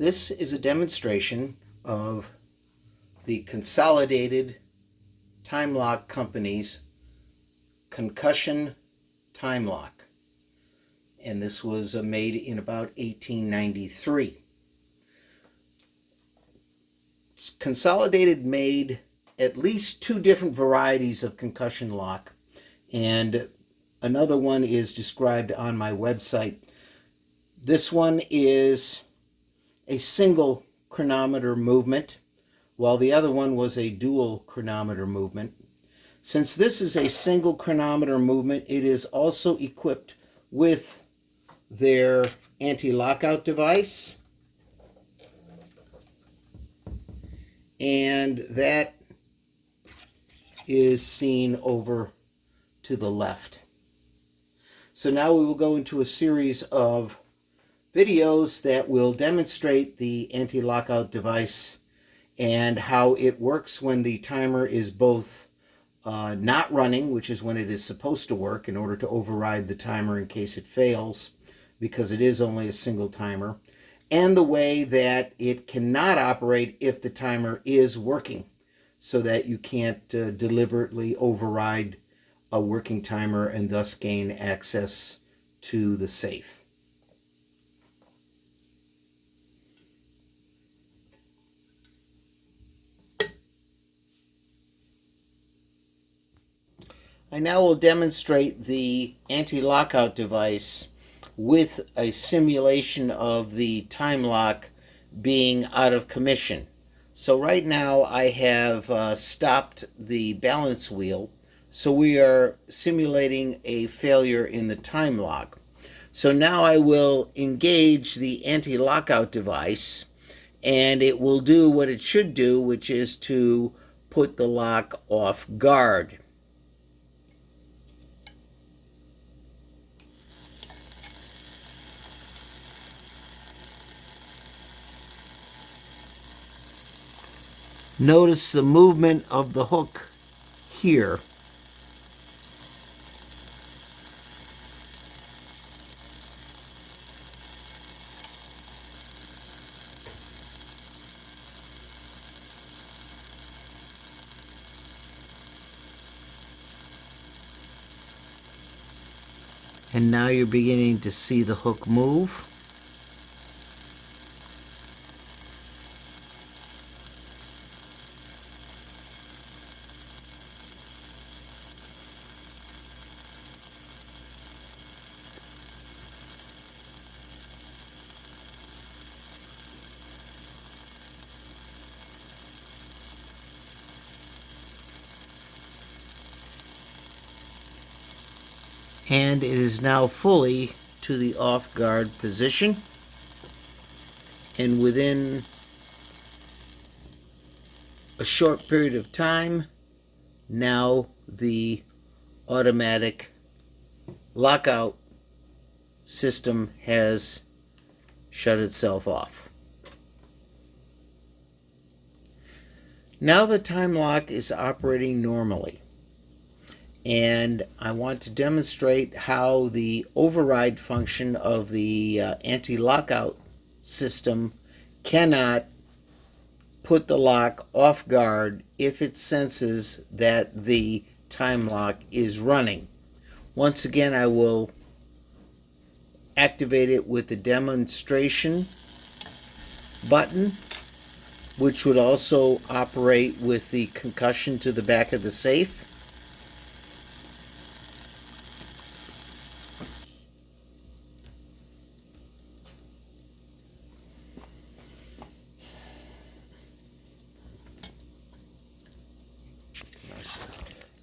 This is a demonstration of the Consolidated Time Lock Company's Concussion time lock. And this was made in about 1893. Consolidated made at least two different varieties of concussion lock, and another one is described on my website. This one is a single chronometer movement, while the other one was a dual chronometer movement. Since this is a single chronometer movement, it is also equipped with their anti-lockout device, and that is seen over to the left. So now we will go into a series of videos that will demonstrate the anti-lockout device and how it works when the timer is both not running, which is when it is supposed to work in order to override the timer in case it fails, because it is only a single timer, and the way that it cannot operate if the timer is working, so that you can't deliberately override a working timer and thus gain access to the safe. I now will demonstrate the anti-lockout device with a simulation of the time lock being out of commission. So right now I have stopped the balance wheel, so we are simulating a failure in the time lock. So now I will engage the anti-lockout device, and it will do what it should do, which is to put the lock off guard. Notice the movement of the hook here. And now you're beginning to see the hook move. And it is now fully to the off guard position, and within a short period of time, now the automatic lockout system has shut itself off. Now the time lock is operating normally, and I want to demonstrate how the override function of the anti-lockout system cannot put the lock off guard if it senses that the time lock is running. Once again, I will activate it with the demonstration button, which would also operate with the concussion to the back of the safe.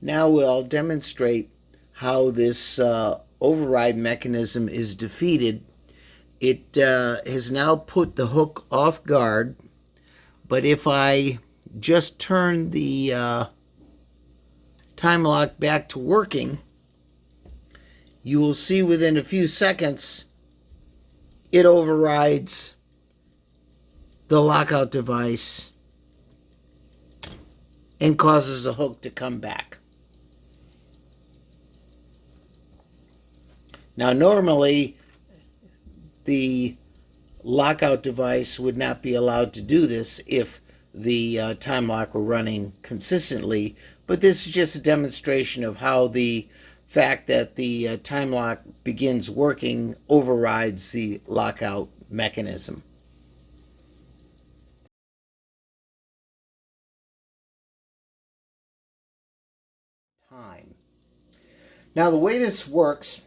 Now we'll demonstrate how this override mechanism is defeated. It has now put the hook off guard, but if I just turn the time lock back to working, you will see within a few seconds it overrides the lockout device and causes the hook to come back. Now normally the lockout device would not be allowed to do this if the time lock were running consistently. But this is just a demonstration of how the fact that the time lock begins working overrides the lockout mechanism. Time. Now the way this works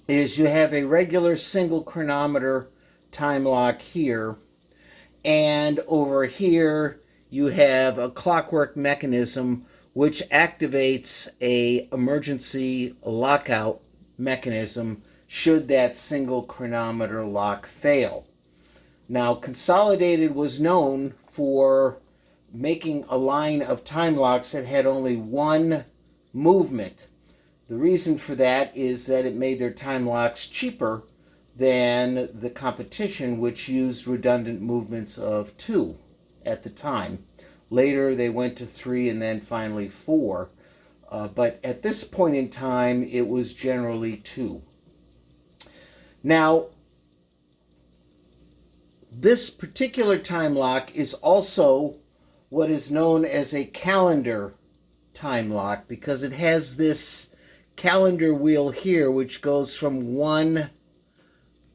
is you have a regular single chronometer time lock here, and over here you have a clockwork mechanism which activates a emergency lockout mechanism should that single chronometer lock fail. Now, Consolidated was known for making a line of time locks that had only one movement. The reason for that is that it made their time locks cheaper than the competition, which used redundant movements of 2 at the time. Later, they went to 3 and then finally 4. But at this point in time, it was generally 2. Now, this particular time lock is also what is known as a calendar time lock because it has this calendar wheel here which goes from 1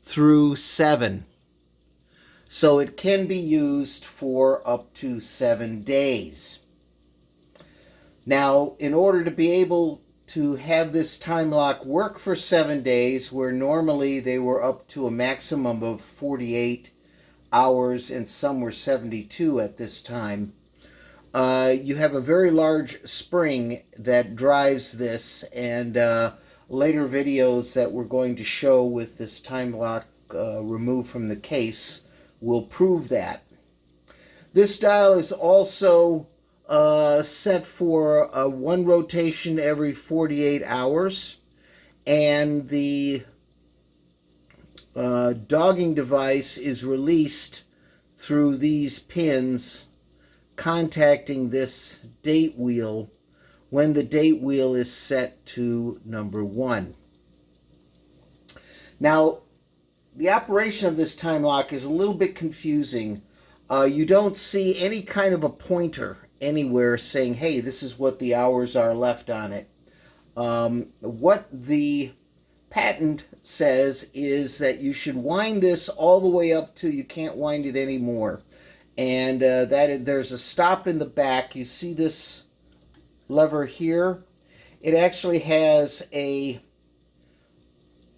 through 7. So it can be used for up to 7 days. Now, in order to be able to have this time lock work for 7 days, where normally they were up to a maximum of 48 hours and some were 72 at this time, you have a very large spring that drives this, and later videos that we're going to show with this time lock removed from the case will prove that. This dial is also set for one rotation every 48 hours, and the dogging device is released through these pins contacting this date wheel when the date wheel is set to number 1. Now, the operation of this time lock is a little bit confusing. You don't see any kind of a pointer anywhere saying, hey, this is what the hours are left on it. What the patent says is that you should wind this all the way up to you can't wind it anymore. And there's a stop in the back. You see this lever here? It actually has a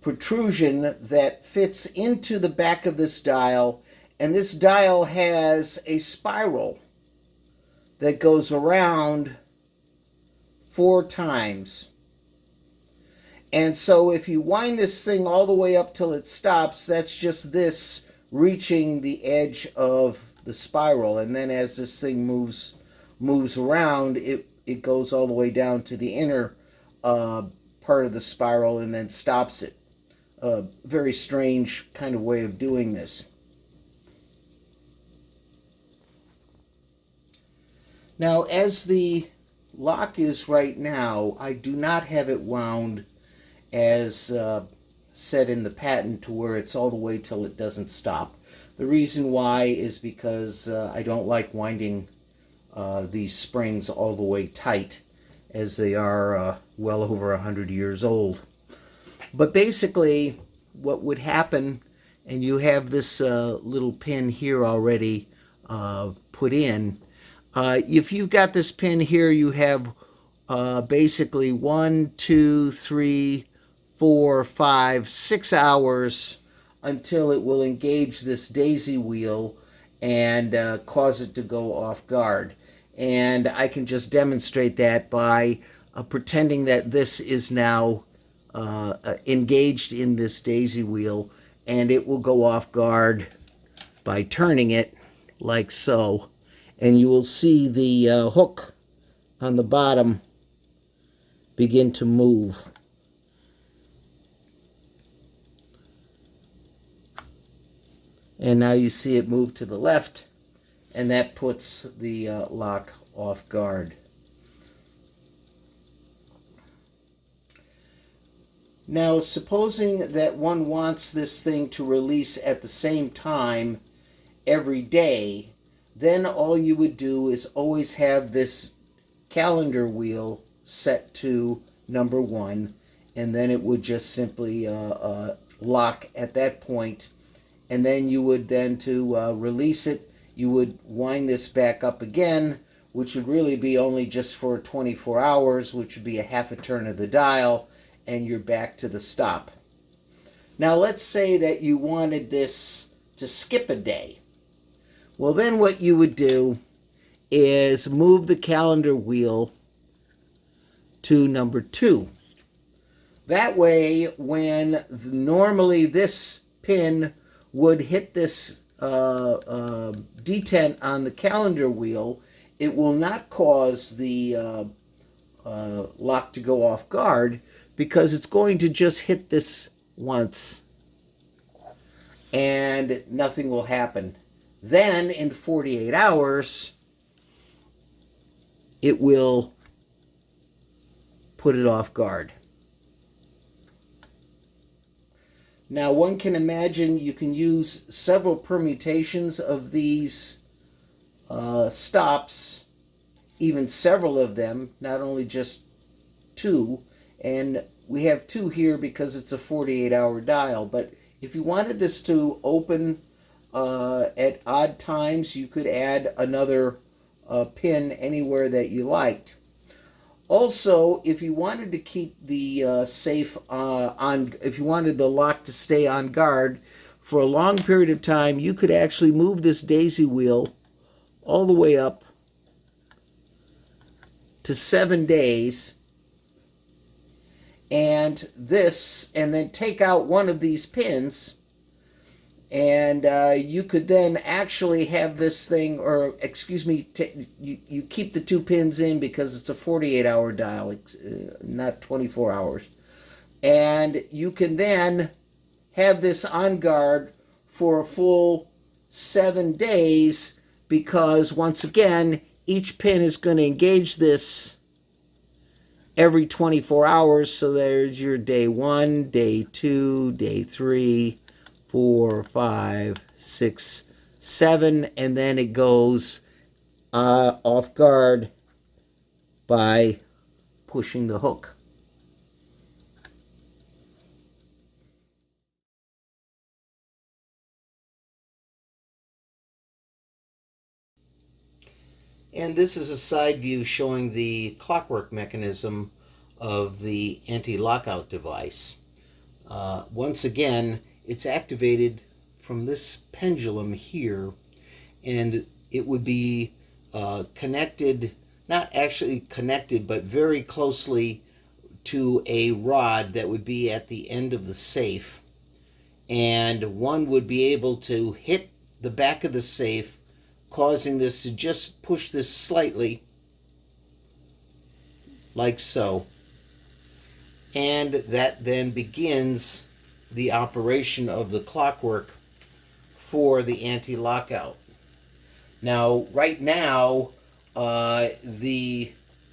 protrusion that fits into the back of this dial, and this dial has a spiral that goes around 4 times. And so if you wind this thing all the way up till it stops, that's just this reaching the edge of the spiral, and then as this thing moves around, it goes all the way down to the inner part of the spiral and then stops it. A very strange kind of way of doing this. Now, as the lock is right now, I do not have it wound as set in the patent to where it's all the way till it doesn't stop. The reason why is because I don't like winding these springs all the way tight, as they are well over 100 years old. But basically, what would happen, and you have this little pin here already put in. If you've got this pin here, you have basically 1, 2, 3, 4, 5, 6 hours until it will engage this daisy wheel and cause it to go off guard. And I can just demonstrate that by pretending that this is now engaged in this daisy wheel, and it will go off guard by turning it like so. And you will see the hook on the bottom begin to move. And now you see it move to the left, and that puts the lock off guard. Now, supposing that one wants this thing to release at the same time every day, then all you would do is always have this calendar wheel set to number 1, and then it would just simply lock at that point. And then you would then to release it, you would wind this back up again, which would really be only just for 24 hours, which would be a half a turn of the dial, and you're back to the stop. Now let's say that you wanted this to skip a day. Well, then what you would do is move the calendar wheel to number 2. That way, when normally this pin would hit this detent on the calendar wheel, it will not cause the lock to go off guard, because it's going to just hit this once and nothing will happen. Then in 48 hours, it will put it off guard. Now, one can imagine you can use several permutations of these stops, even several of them, not only just 2. And we have 2 here because it's a 48-hour dial. But if you wanted this to open at odd times, you could add another pin anywhere that you liked. Also, if you wanted to keep the safe if you wanted the lock to stay on guard for a long period of time, you could actually move this daisy wheel all the way up to 7 days, and then take out one of these pins, and you could then actually have this thing, or excuse me, you keep the 2 pins in because it's a 48-hour dial, not 24 hours. And you can then have this on guard for a full 7 days, because once again, each pin is going to engage this every 24 hours. So there's your day 1, day 2, day 3, 4, 5, 6, 7, and then it goes off guard by pushing the hook. And this is a side view showing the clockwork mechanism of the anti-lockout device. Once again, it's activated from this pendulum here, and it would be connected, not actually connected, but very closely to a rod that would be at the end of the safe. And one would be able to hit the back of the safe, causing this to just push this slightly, like so. And that then begins the operation of the clockwork for the anti-lockout. Now, right now, the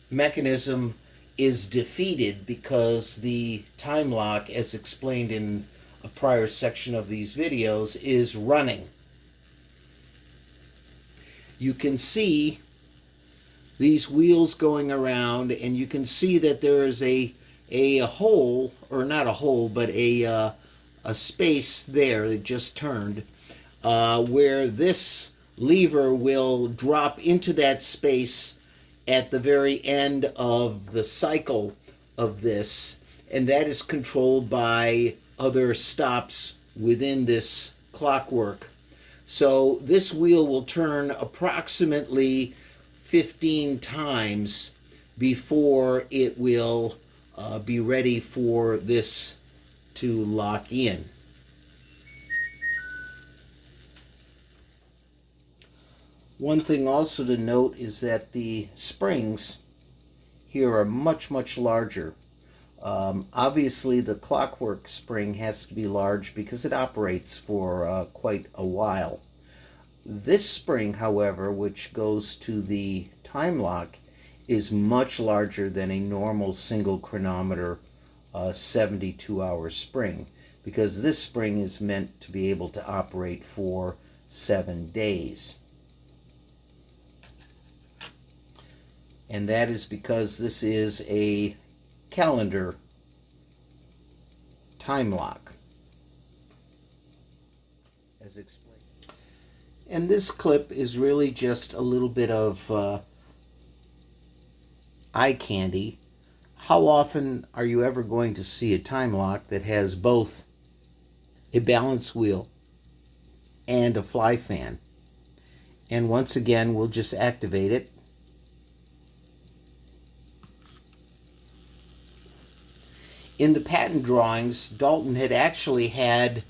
mechanism is defeated because the time lock, as explained in a prior section of these videos, is running. You can see these wheels going around, and you can see that there is a hole, or not a hole, but a space there that just turned, where this lever will drop into that space at the very end of the cycle of this, and that is controlled by other stops within this clockwork. So this wheel will turn approximately 15 times before it will be ready for this to lock in. One thing also to note is that the springs here are much, much larger. Obviously, the clockwork spring has to be large because it operates for quite a while. This spring, however, which goes to the time lock, is much larger than a normal single chronometer 72-hour spring, because this spring is meant to be able to operate for 7 days. And that is because this is a calendar time lock, as explained. And this clip is really just a little bit of eye candy. How often are you ever going to see a time lock that has both a balance wheel and a fly fan? And once again, we'll just activate it. In the patent drawings, Dalton had actually had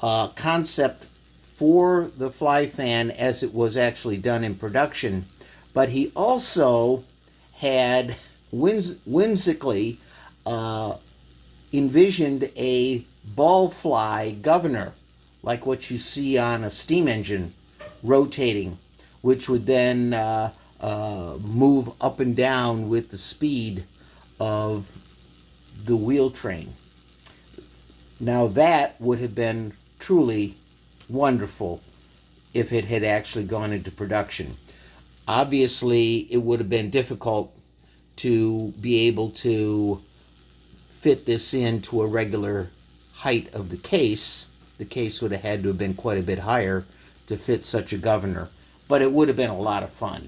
a concept for the fly fan as it was actually done in production, but he also had whimsically envisioned a ball fly governor, like what you see on a steam engine rotating, which would then move up and down with the speed of the wheel train. Now that would have been truly wonderful if it had actually gone into production. Obviously, it would have been difficult to be able to fit this into a regular height of the case. The case would have had to have been quite a bit higher to fit such a governor, but it would have been a lot of fun.